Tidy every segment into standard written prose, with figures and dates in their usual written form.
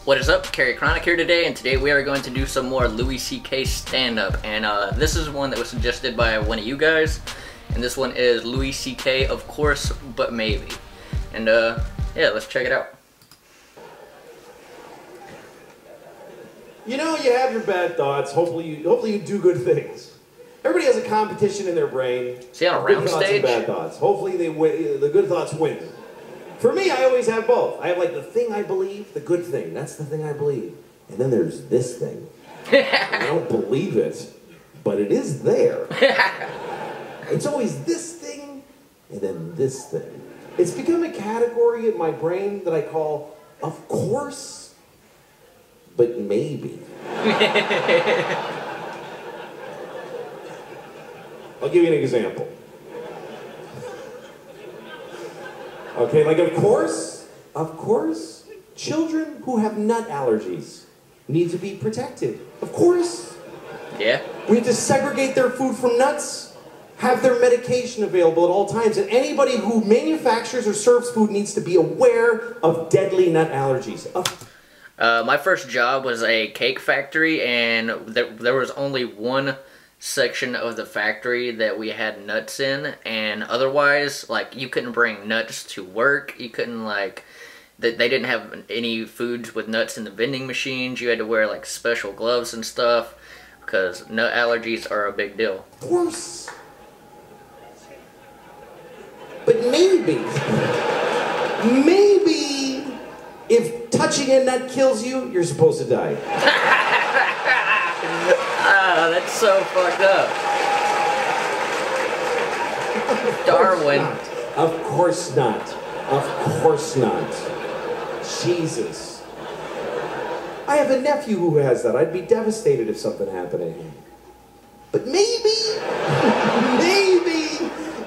What is up? Cronic here today, and today we are going to do some more Louis C.K. stand-up. And this is one that was suggested by one of you guys, and this one is Louis C.K. Of course, but maybe. And yeah, let's check it out. You know, you have your bad thoughts. Hopefully you do good things. Everybody has a competition in their brain. See, on a round good thoughts stage? and bad thoughts. Hopefully they win, the good thoughts win. For me, I always have both. I have like the thing I believe, the good thing. That's the thing I believe. And then there's this thing. I don't believe it, but it is there. It's always this thing, and then this thing. It's become a category in my brain that I call, of course, but maybe. I'll give you an example. Okay, like of course, children who have nut allergies need to be protected. Of course. Yeah. We have to segregate their food from nuts, have their medication available at all times, and anybody who manufactures or serves food needs to be aware of deadly nut allergies. My first job was a cake factory, and there was only one section of the factory that we had nuts in, and otherwise, like, you couldn't bring nuts to work. You couldn't, like, they didn't have any foods with nuts in the vending machines. You had to wear, like, special gloves and stuff, because nut allergies are a big deal. Of course. But maybe, if touching a nut kills you, you're supposed to die. Ah, that's so fucked up. Darwin. Of course not. Of course not. Jesus. I have a nephew who has that. I'd be devastated if something happened to him. But maybe,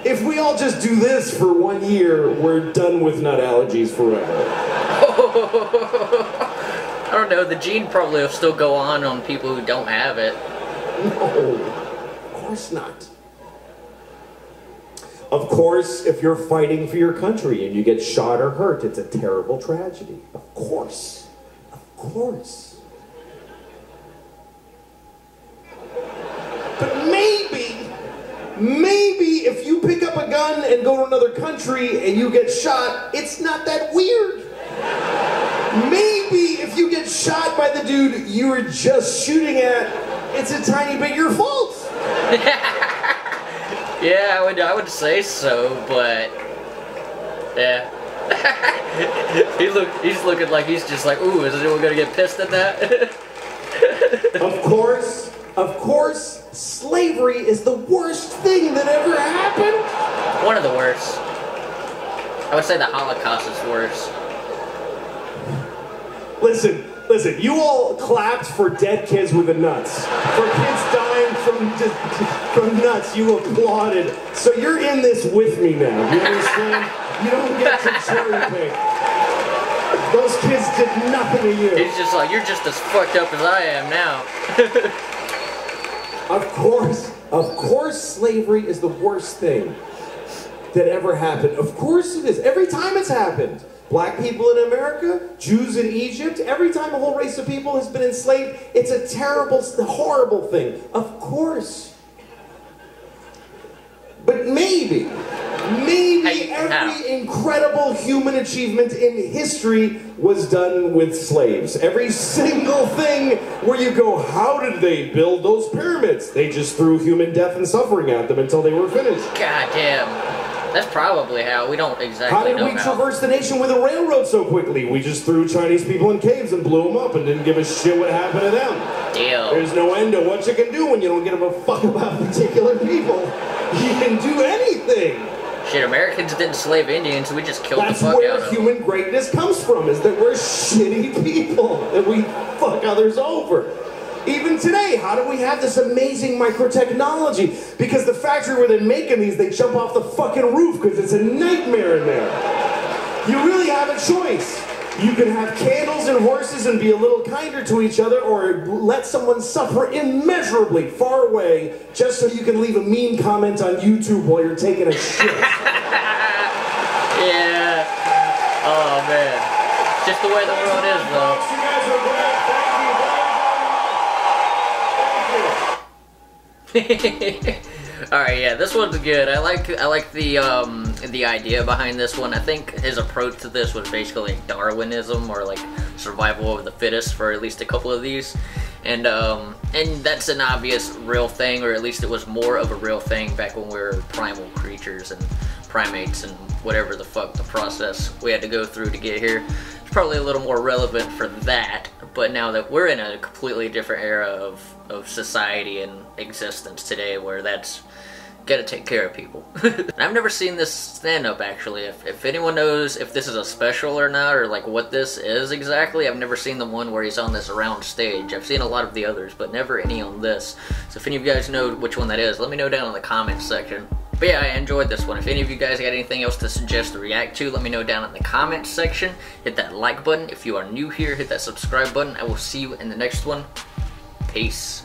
if we all just do this for 1 year, we're done with nut allergies forever. I don't know, the gene probably will still go on people who don't have it. No, of course not. Of course, if you're fighting for your country and you get shot or hurt, it's a terrible tragedy. Of course. Of course. But maybe if you pick up a gun and go to another country and you get shot, it's not that weird. Maybe if you get shot by the dude you were just shooting at, it's a tiny bit your fault. Yeah, I would say so, but yeah. He's looking like he's just like, ooh, is anyone gonna get pissed at that? Of course, slavery is the worst thing that ever happened. One of the worst. I would say the Holocaust is worse. Listen, you all clapped for dead kids with the nuts. For kids dying from nuts, you applauded. So you're in this with me now, you understand? You don't get to cherry pick. Those kids did nothing to you. He's just like, you're just as fucked up as I am now. Of course slavery is the worst thing that ever happened. Of course it is. Every time it's happened. Black people in America, Jews in Egypt, every time a whole race of people has been enslaved, it's a terrible, horrible thing. Of course. But maybe every incredible human achievement in history was done with slaves. Every single thing where you go, how did they build those pyramids? They just threw human death and suffering at them until they were finished. God damn. That's probably how. We don't exactly know how. How did we traverse the nation with a railroad so quickly? We just threw Chinese people in caves and blew them up and didn't give a shit what happened to them. Damn. There's no end to what you can do when you don't give a fuck about particular people. You can do anything. Shit, Americans didn't slave Indians, we just killed the fuck out of them. That's where human greatness comes from, is that we're shitty people, that we fuck others over. Even today, how do we have this amazing microtechnology? Because the factory where they're making these, they jump off the fucking roof because it's a nightmare in there. You really have a choice. You can have candles and horses and be a little kinder to each other, or let someone suffer immeasurably far away just so you can leave a mean comment on YouTube while you're taking a shit. Yeah. Oh, man. Just the way the world is, though. You guys are Alright, yeah, this one's good. I like the idea behind this one. I think his approach to this was basically like Darwinism, or like survival of the fittest for at least a couple of these. And that's an obvious real thing, or at least it was more of a real thing back when we were primal creatures and primates and whatever the fuck the process we had to go through to get here. It's probably a little more relevant for that, but now that we're in a completely different era of society and existence today, where that's gotta take care of people. I've never seen this stand-up, actually. If anyone knows if this is a special or not, or like what this is exactly, I've never seen the one where he's on this round stage. I've seen a lot of the others, but never any on this. So if any of you guys know which one that is, let me know down in the comments section. But yeah, I enjoyed this one. If any of you guys got anything else to suggest to react to, let me know down in the comments section. Hit that like button. If you are new here, hit that subscribe button. I will see you in the next one. Peace.